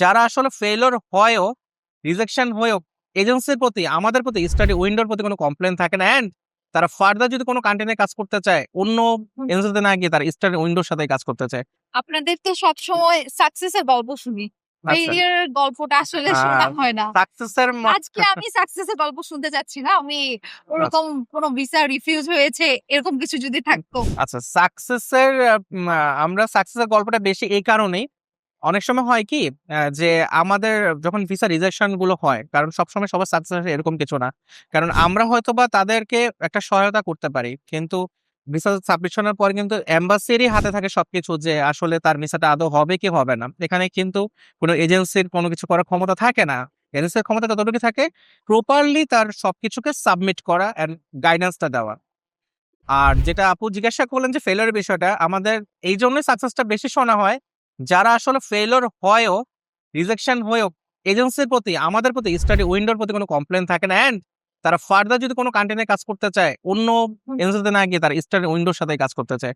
যারা আসলে ফেইলিওর হয়ও, রিজেকশন হয়েও এজেন্সির প্রতি, আমাদের প্রতি, স্টাডি উইন্ডোর প্রতি কোনো কমপ্লেন থাকে না। অ্যান্ড তারা ফার্দার যদি কোনো কন্টেন্টে কাজ করতে চায়, অন্য এজেন্সিতে না গিয়ে তারা স্টাডি উইন্ডোর সাথে কাজ করতে চায়। আপনাদের তো সবসময় সাকসেসের গল্প শুনি, আচ্ছা, ফেইলিয়ারের গল্পটা আসলে শোনা হয় না। সাকসেসের আজকে আমি সাকসেসের গল্প শুনতে চাচ্ছি না, আমি ওরকম কোনো ভিসা রিফিউজ হয়েছে এরকম কিছু যদি থাকতো। আচ্ছা, সাকসেসের আমরা সাকসেসের গল্পটা বেশি এই কারণেই, অনেক সময় হয় কি যে আমাদের যখন ভিসা রিজেকশন গুলো হয়, কারণ সবসময় সবার সাকসেস এরকম কিছু না, কারণ আমরা হয়তো বা তাদেরকে একটা সহায়তা করতে পারি, কিন্তু ভিসা সাবমিশনের পর কিন্তু এম্বাসিরই হাতে থাকে সবকিছু, যে আসলে তার ভিসাটা আদৌ হবে কি হবে না। এখানে কিন্তু কোনো এজেন্সির কোনো কিছু করার ক্ষমতা থাকে না। এজেন্সির ক্ষমতা যতটুকু থাকে, প্রপারলি তার সবকিছুকে সাবমিট করা এন্ড গাইডেন্সটা দেওয়া। আর যেটা আপু জিজ্ঞাসা করলেন যে ফেলিওর বিষয়টা, আমাদের এই জন্যই সাকসেসটা বেশি শোনা হয়, যারা আসলে ফেলিওর হয়েও, রিজেকশন হয়েও এজেন্সির প্রতি, আমাদের প্রতি, স্টাডি উইন্ডোর প্রতি কোনো কমপ্লেন থাকে না। অ্যান্ড তারা ফার্দার যদি কোনো কন্টেন্টে কাজ করতে চায়, অন্য এজেন্সিতে না গিয়ে তারা স্টাডি উইন্ডোর সাথে কাজ করতে চায়।